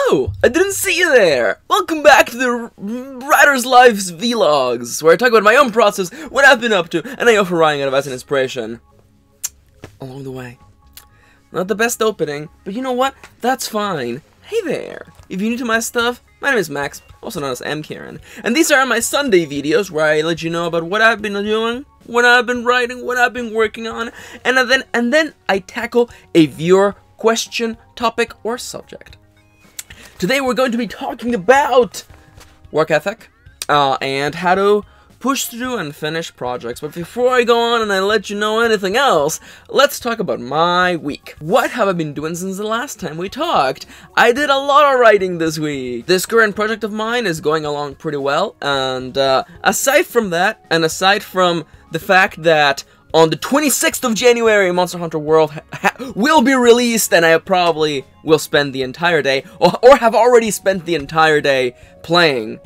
Hello! I didn't see you there! Welcome back to the Writer's Life's Vlogs, where I talk about my own process, what I've been up to, and I offer writing advice and inspiration along the way. Not the best opening, but you know what? That's fine. Hey there! If you're new to my stuff, my name is Max, also known as MKaren, and these are my Sunday videos where I let you know about what I've been doing, what I've been writing, what I've been working on, and then I tackle a viewer question, topic, or subject. Today we're going to be talking about work ethic and how to push through and finish projects. But before I go on and I let you know anything else, let's talk about my week. What have I been doing since the last time we talked? I did a lot of writing this week. This current project of mine is going along pretty well, and aside from that, and aside from the fact that on the 26th of January, Monster Hunter World will be released, and I probably will spend the entire day, or have already spent the entire day playing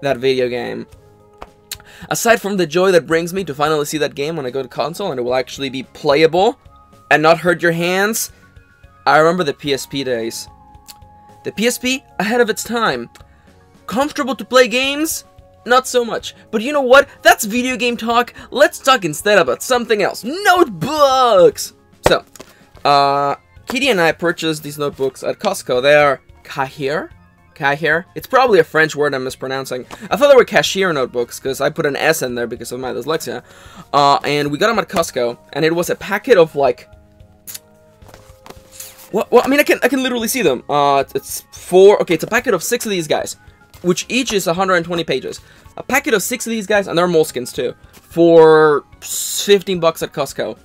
that video game. Aside from the joy that brings me to finally see that game when I go to console and it will actually be playable and not hurt your hands, I remember the PSP days. The PSP, ahead of its time. Comfortable to play games? Not so much. But you know what? That's video game talk. Let's talk instead about something else. Notebooks! So, Kitty and I purchased these notebooks at Costco. They are Cahier? Cahier? It's probably a French word I'm mispronouncing. I thought they were cashier notebooks because I put an S in there because of my dyslexia. And we got them at Costco, and it was a packet of like... Well, I mean, I can literally see them. It's a packet of 6 of these guys, which each is 120 pages. A packet of 6 of these guys, and they're moleskins too, for 15 bucks at Costco.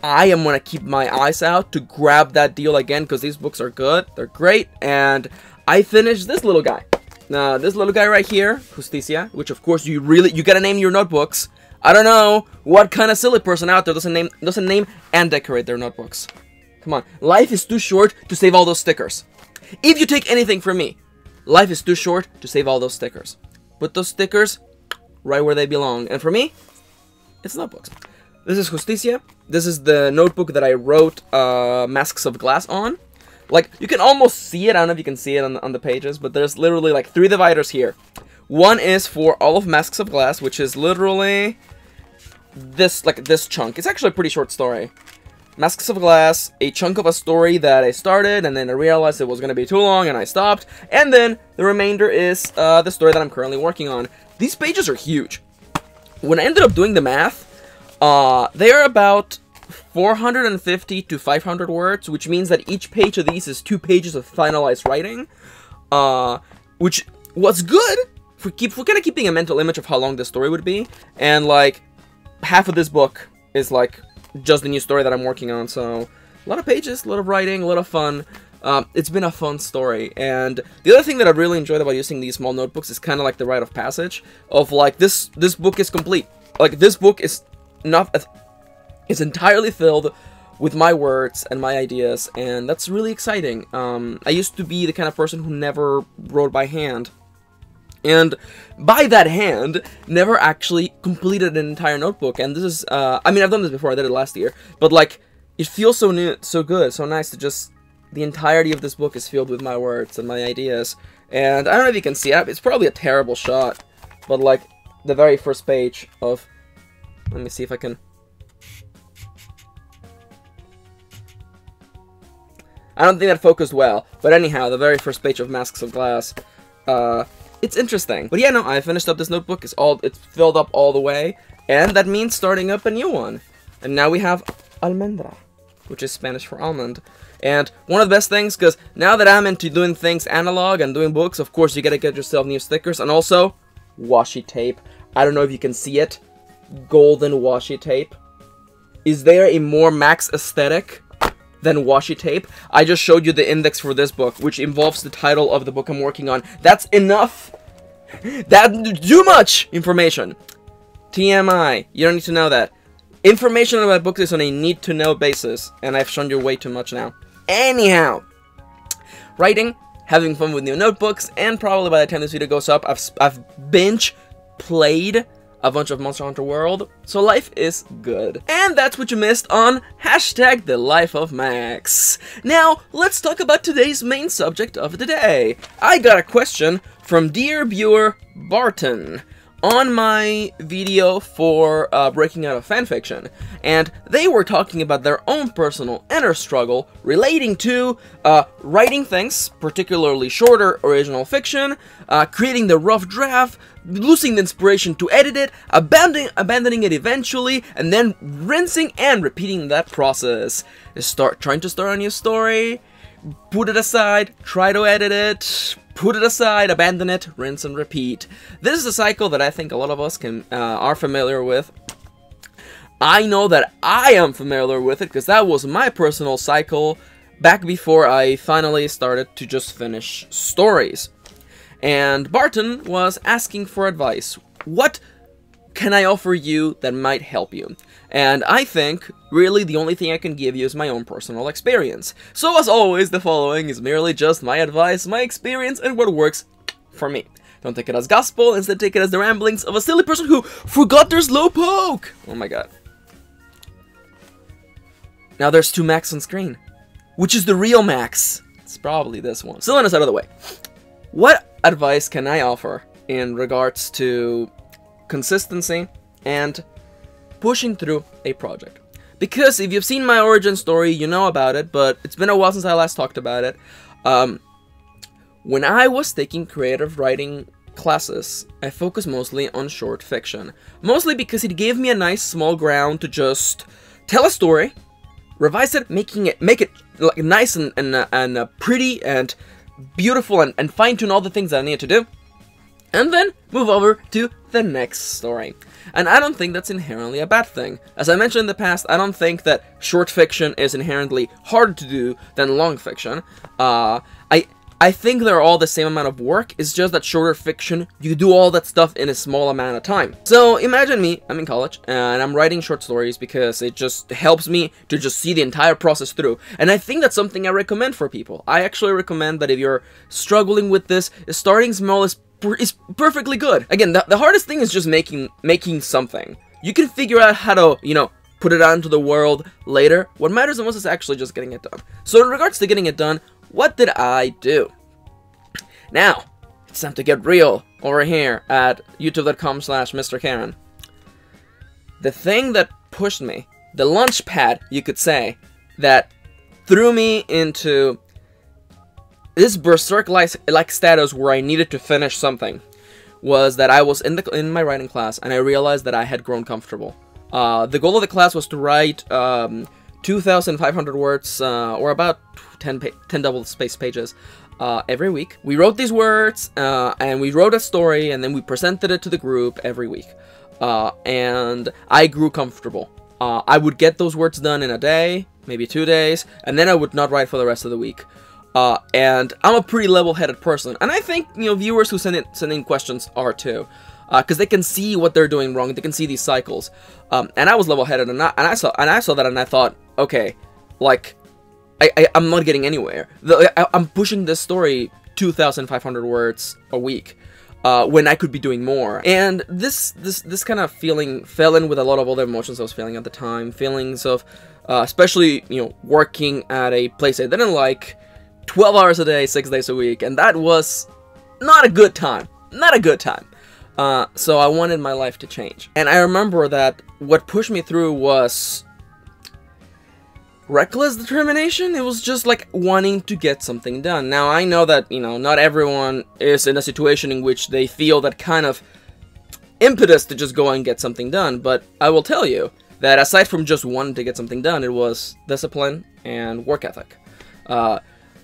I am gonna keep my eyes out to grab that deal again, because these books are good, they're great, and I finished this little guy. Now, this little guy right here, Justicia, which of course you gotta name your notebooks. I don't know what kind of silly person out there doesn't name and decorate their notebooks. Come on, life is too short to save all those stickers. If you take anything from me, life is too short to save all those stickers. Put those stickers right where they belong. And for me, it's notebooks. This is Justicia. This is the notebook that I wrote Masks of Glass on. Like, you can almost see it. I don't know if you can see it on the pages, but there's literally like 3 dividers here. One is for all of Masks of Glass, which is literally this chunk. It's actually a pretty short story. Masks of Glass, a chunk of a story that I started, and then I realized it was going to be too long, and I stopped. And then the remainder is the story that I'm currently working on. These pages are huge. When I ended up doing the math, they are about 450 to 500 words, which means that each page of these is 2 pages of finalized writing, which was good for kind of keeping a mental image of how long this story would be. And like half of this book is like just the new story that I'm working on, so a lot of pages, a lot of writing, a lot of fun. It's been a fun story, and the other thing that I've really enjoyed about using these small notebooks is kind of like the rite of passage of like this book is complete. Like, this book is entirely filled with my words and my ideas, and that's really exciting. I used to be the kind of person who never wrote by hand. And by that hand, never actually completed an entire notebook. And this is, I mean, I've done this before, I did it last year. But, like, it feels so new, so good, so nice to just, the entirety of this book is filled with my words and my ideas. And I don't know if you can see it, it's probably a terrible shot. But, like, the very first page of, let me see if I can. I don't think that focused well. But anyhow, the very first page of Masks of Glass, it's interesting. But yeah, no, I finished up this notebook. It's filled up all the way. And that means starting up a new one. And now we have Almendra, which is Spanish for almond. And one of the best things, because now that I'm into doing things analog and doing books, of course you gotta get yourself new stickers. And also, washi tape. I don't know if you can see it. Golden washi tape. Is there a more Max aesthetic than washi tape? I just showed you the index for this book, which involves the title of the book I'm working on. That's enough! That's too much information! TMI. You don't need to know that. Information about books is on a need-to-know basis, and I've shown you way too much now. Anyhow, writing, having fun with new notebooks, and probably by the time this video goes up, I've binge played a bunch of Monster Hunter World, so life is good. And that's what you missed on hashtag the life of Max. Now, let's talk about today's main subject of the day. I got a question from dear viewer Barton on my video for breaking out of fanfiction, and they were talking about their own personal inner struggle relating to writing things, particularly shorter original fiction, creating the rough draft, losing the inspiration to edit it, abandoning it eventually, and then rinsing and repeating that process. Trying to start a new story, put it aside, try to edit it, put it aside, abandon it, rinse and repeat. This is a cycle that I think a lot of us are familiar with. I know that I am familiar with it because that was my personal cycle back before I finally started to just finish stories. And Barton was asking for advice. What can I offer you that might help you? And I think, really, the only thing I can give you is my own personal experience. So as always, the following is merely just my advice, my experience, and what works for me. Don't take it as gospel, instead take it as the ramblings of a silly person who forgot their slowpoke! Oh my god. Now there's 2 Max on screen. Which is the real Max? It's probably this one. Silliness out of the way. What advice can I offer in regards to consistency and pushing through a project? Because if you've seen my origin story, you know about it, but it's been a while since I last talked about it. When I was taking creative writing classes, I focused mostly on short fiction. Mostly because it gave me a nice small ground to just tell a story, revise it, make it like nice and pretty and beautiful, and fine-tune all the things that I need to do, and then move over to the next story. And I don't think that's inherently a bad thing. As I mentioned in the past, I don't think that short fiction is inherently harder to do than long fiction. I think they're all the same amount of work, it's just that shorter fiction, you do all that stuff in a small amount of time. So imagine me, I'm in college, and I'm writing short stories because it just helps me to just see the entire process through. And I think that's something I recommend for people. I actually recommend that if you're struggling with this, starting small is perfectly good. Again, the hardest thing is just making something. You can figure out how to, you know, put it out into the world later. What matters the most is actually just getting it done. So in regards to getting it done, what did I do? Now, it's time to get real over here at youtube.com/Mr. Karen. The thing that pushed me, the launch pad, you could say, that threw me into this berserk-like status where I needed to finish something, was that I was in my writing class and I realized that I had grown comfortable. The goal of the class was to write 2,500 words, or about 10 double-spaced pages, every week. We wrote these words, and we wrote a story, and then we presented it to the group every week. And I grew comfortable. I would get those words done in a day, maybe 2 days, and then I would not write for the rest of the week. And I'm a pretty level-headed person, and I think, you know, viewers who send in questions are too. Because they can see what they're doing wrong, they can see these cycles. And I was level-headed, and I saw that, and I thought, okay, like, I'm not getting anywhere. I'm pushing this story 2,500 words a week, when I could be doing more. And this kind of feeling fell in with a lot of other emotions I was feeling at the time. Feelings of, especially, you know, working at a place I didn't like, 12 hours a day, 6 days a week, and that was not a good time. Not a good time. So I wanted my life to change. And I remember that what pushed me through was reckless determination. It was just like wanting to get something done. Now I know that, you know, not everyone is in a situation in which they feel that kind of impetus to just go and get something done, but I will tell you that aside from just wanting to get something done, it was discipline and work ethic.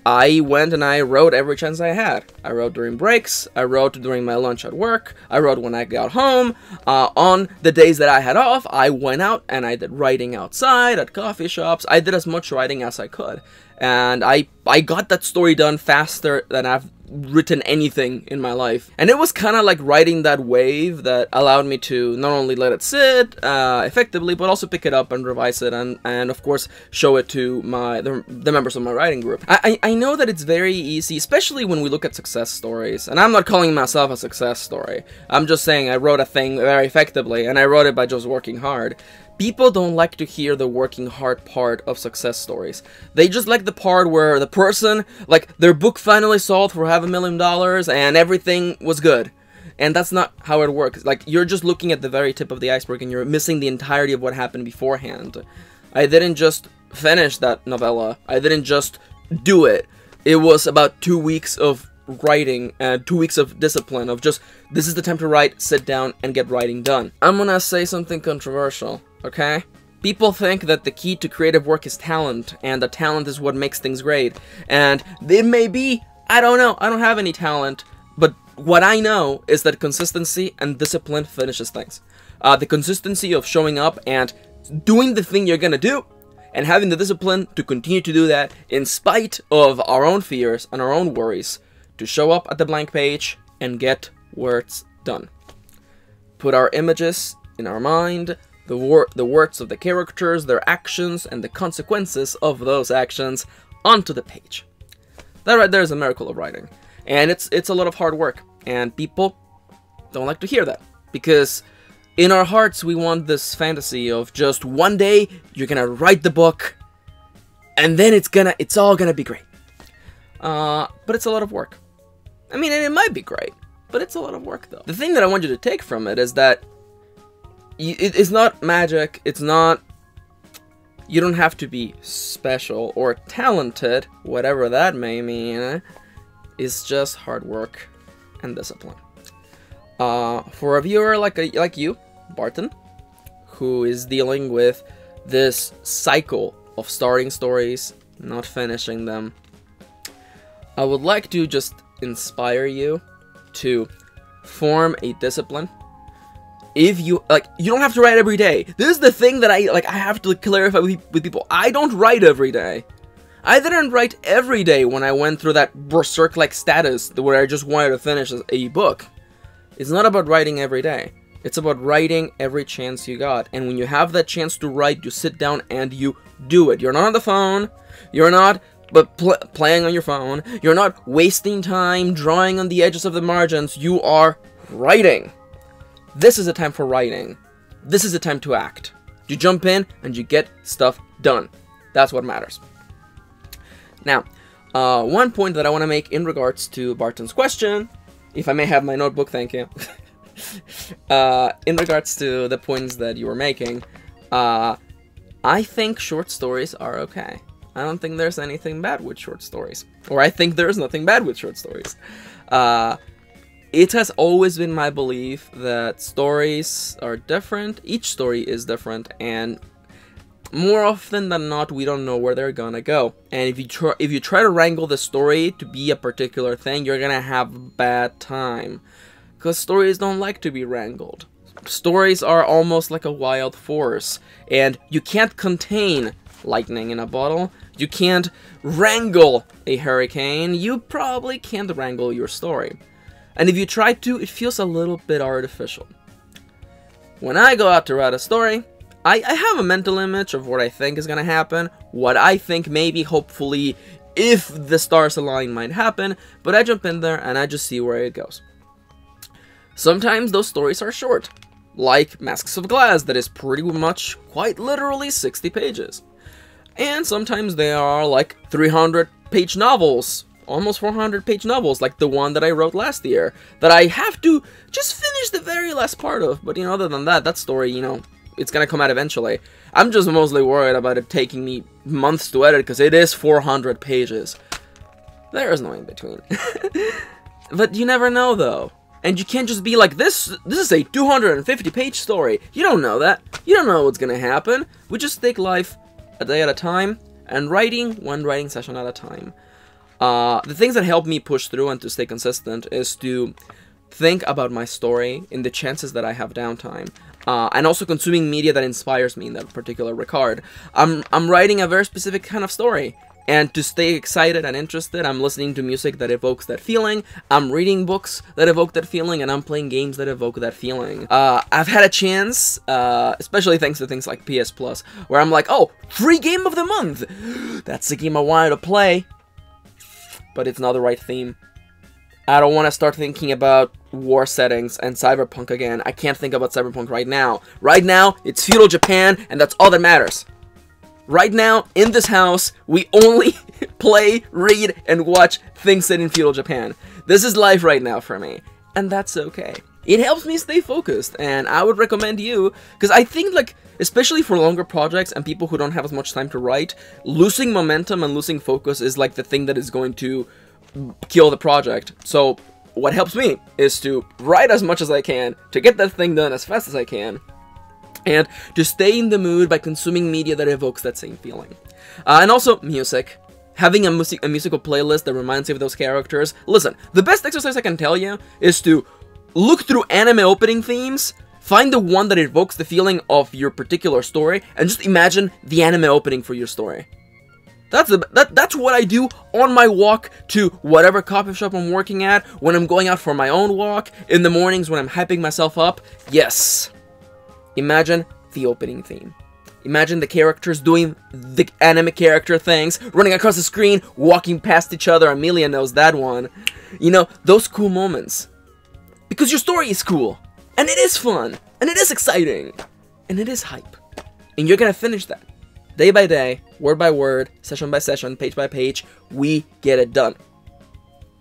I went and I wrote every chance I had. I wrote during breaks, I wrote during my lunch at work, I wrote when I got home. On the days that I had off, I went out and I did writing outside, at coffee shops. I did as much writing as I could. And I got that story done faster than I've written anything in my life. And it was kind of like riding that wave that allowed me to not only let it sit effectively, but also pick it up and revise it, and of course show it to the members of my writing group. I know that it's very easy, especially when we look at success stories, and I'm not calling myself a success story. I'm just saying I wrote a thing very effectively, and I wrote it by just working hard. People don't like to hear the working hard part of success stories. They just like the part where the person, like, their book finally sold for $500,000 and everything was good. And that's not how it works. Like, you're just looking at the very tip of the iceberg and you're missing the entirety of what happened beforehand. I didn't just finish that novella. I didn't just do it. It was about 2 weeks of writing and 2 weeks of discipline of just, this is the time to write, sit down, and get writing done. I'm gonna say something controversial. Okay? People think that the key to creative work is talent, and that talent is what makes things great. And it may be, I don't know, I don't have any talent, but what I know is that consistency and discipline finishes things. The consistency of showing up and doing the thing you're gonna do, and having the discipline to continue to do that in spite of our own fears and our own worries, to show up at the blank page and get words done. Put our images in our mind, the words of the characters, their actions, and the consequences of those actions onto the page. That right there is a miracle of writing. And it's a lot of hard work. And people don't like to hear that. Because in our hearts, we want this fantasy of just one day, you're gonna write the book, and then it's all gonna be great. But it's a lot of work. I mean, and it might be great, but it's a lot of work, though. The thing that I want you to take from it is that it's not magic, it's not... You don't have to be special or talented, whatever that may mean. It's just hard work and discipline. For a viewer like you, Barton, who is dealing with this cycle of starting stories, not finishing them, I would like to just inspire you to form a discipline. If you, you don't have to write every day. This is the thing that I have to clarify with people. I don't write every day. I didn't write every day when I went through that berserk-like status where I just wanted to finish a book. It's not about writing every day. It's about writing every chance you got. And when you have that chance to write, you sit down and you do it. You're not on the phone. You're not playing on your phone. You're not wasting time drawing on the edges of the margins. You are writing. This is a time for writing. This is a time to act. You jump in and you get stuff done. That's what matters. Now, one point that I want to make in regards to Barton's question, if I may have my notebook, thank you. In regards to the points that you were making, I think short stories are okay. I don't think there's anything bad with short stories. Or I think there's nothing bad with short stories. It has always been my belief that stories are different. Each story is different, and more often than not, we don't know where they're gonna go. And if you try to wrangle the story to be a particular thing, you're gonna have a bad time. Because stories don't like to be wrangled. Stories are almost like a wild force, and you can't contain lightning in a bottle. You can't wrangle a hurricane. You probably can't wrangle your story. And if you try to, it feels a little bit artificial. When I go out to write a story, I have a mental image of what I think is going to happen, what I think maybe, hopefully, if the stars align, might happen, but I jump in there and I just see where it goes. Sometimes those stories are short, like Masks of Glass, that is pretty much, quite literally, 60 pages. And sometimes they are like 300-page novels, almost 400-page novels, like the one that I wrote last year, that I have to just finish the very last part of. But, other than that, that story, it's gonna come out eventually. I'm just mostly worried about it taking me months to edit, because it is 400 pages. There is no in between. But you never know, though. And you can't just be like, this is a 250-page story. You don't know that. You don't know what's gonna happen. We just take life a day at a time, and writing one writing session at a time. The things that help me push through and to stay consistent is to think about my story in the chances that I have downtime, and also consuming media that inspires me in that particular regard. I'm writing a very specific kind of story, And to stay excited and interested, I'm listening to music that evokes that feeling, I'm reading books that evoke that feeling, and I'm playing games that evoke that feeling. I've had a chance, especially thanks to things like PS Plus, where I'm like, oh, free game of the month! That's the game I wanted to play, but it's not the right theme. I don't want to start thinking about war settings and Cyberpunk again. I can't think about Cyberpunk right now. Right now, it's feudal Japan, and that's all that matters. Right now, in this house, we only play, read, and watch things set in feudal Japan. This is life right now for me, and that's okay. It helps me stay focused, and I would recommend you, because I think, like, especially for longer projects and people who don't have as much time to write, losing momentum and losing focus is like the thing that is going to kill the project. So what helps me is to write as much as I can, to get that thing done as fast as I can, and to stay in the mood by consuming media that evokes that same feeling. And also music. Having a musical playlist that reminds you of those characters. Listen, the best exercise I can tell you is to look through anime opening themes, find the one that evokes the feeling of your particular story, and just imagine the anime opening for your story. That's what I do on my walk to whatever coffee shop I'm working at, when I'm going out for my own walk, in the mornings when I'm hyping myself up. Yes. Imagine the opening theme. Imagine the characters doing the anime character things, running across the screen, walking past each other. Amelia knows that one. You know, those cool moments. Because your story is cool, and it is fun, and it is exciting, and it is hype. And you're gonna finish that. Day by day, word by word, session by session, page by page, we get it done.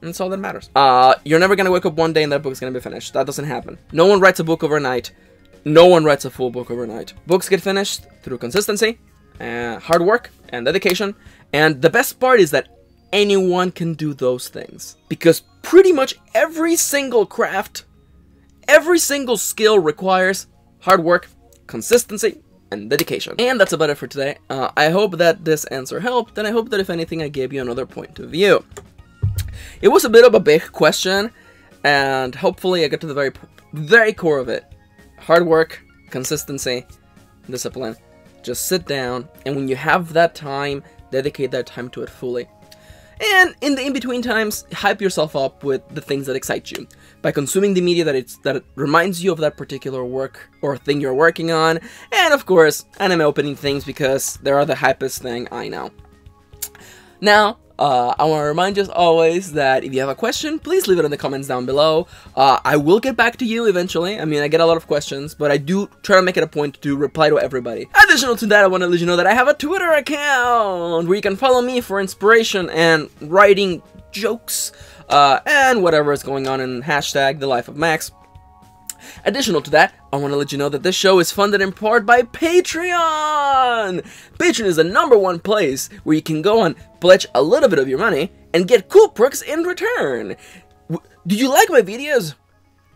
And that's all that matters. You're never gonna wake up one day and that book's gonna be finished. That doesn't happen. No one writes a book overnight. No one writes a full book overnight. Books get finished through consistency, hard work, and dedication. And the best part is that anyone can do those things. Because pretty much every single craft, every single skill requires hard work, consistency, and dedication. And that's about it for today. I hope that this answer helped, and I hope that if anything I gave you another point of view. It was a bit of a big question, and hopefully I got to the very core of it. Hard work, consistency, discipline. Just sit down, and when you have that time, dedicate that time to it fully. And in the in-between times, hype yourself up with the things that excite you by consuming the media that reminds you of that particular work or thing you're working on, and of course, anime opening things because they are the hypest thing I know. Now, I want to remind you as always that if you have a question, please leave it in the comments down below. I will get back to you eventually. I mean, I get a lot of questions, but I do try to make it a point to reply to everybody. Additional to that, I want to let you know that I have a Twitter account where you can follow me for inspiration and writing jokes and whatever is going on in hashtag the life of Max. Additional to that, I want to let you know that this show is funded in part by Patreon! Patreon is the #1 place where you can go and pledge a little bit of your money and get cool perks in return. Do you like my videos?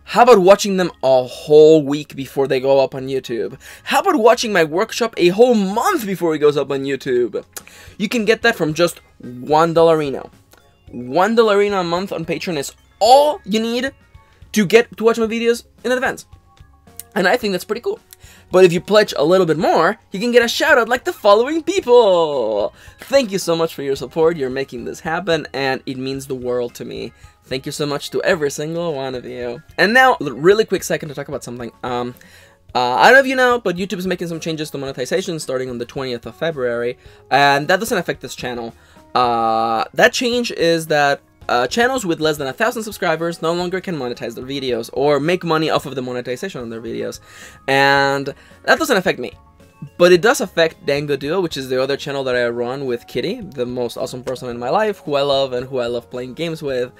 How about watching them a whole week before they go up on YouTube? How about watching my workshop a whole month before it goes up on YouTube? You can get that from just $1. $1 a month on Patreon is all you need to get to watch my videos in advance. And I think that's pretty cool. But if you pledge a little bit more, you can get a shout out like the following people. Thank you so much for your support. You're making this happen, and it means the world to me. Thank you so much to every single one of you. And now, a really quick second to talk about something. I don't know if you know, but YouTube is making some changes to monetization starting on the 20th of February, and that doesn't affect this channel. That change is that channels with less than 1,000 subscribers no longer can monetize their videos or make money off of the monetization on their videos, and that doesn't affect me. But it does affect Dango Duo, which is the other channel that I run with Kitty, the most awesome person in my life, who I love and who I love playing games with.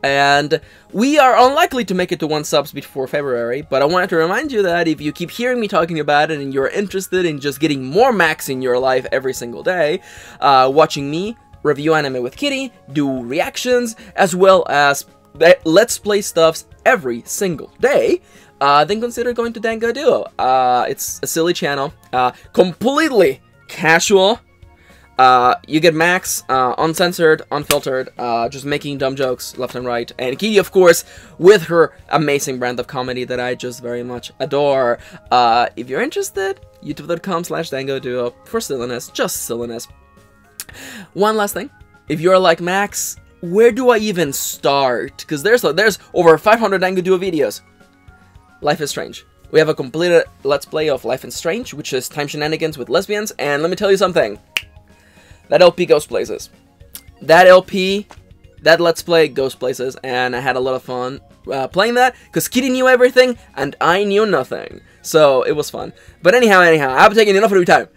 And we are unlikely to make it to 1 subs before February, but I wanted to remind you that if you keep hearing me talking about it and you're interested in just getting more Max in your life every single day, watching me review anime with Kitty, do reactions, as well as Let's Play stuffs every single day, then consider going to Dango Duo. It's a silly channel, completely casual. You get Max, uncensored, unfiltered, just making dumb jokes left and right, and Kitty, of course, with her amazing brand of comedy that I just very much adore. If you're interested, youtube.com/Dango Duo for silliness, just silliness. One last thing. If you're like Max, where do I even start? Because there's over 500 Anguduo videos. Life is Strange. We have a completed Let's Play of Life is Strange, which is time shenanigans with lesbians, and let me tell you something. That LP goes places. That LP, that Let's Play goes places, and I had a lot of fun playing that, because Kitty knew everything, and I knew nothing. So, it was fun. But anyhow, I've taken enough of your time.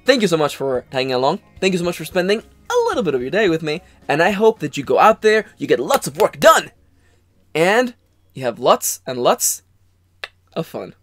Thank you so much for tagging along. Thank you so much for spending a little bit of your day with me, and I hope that you go out there, you get lots of work done, and you have lots and lots of fun.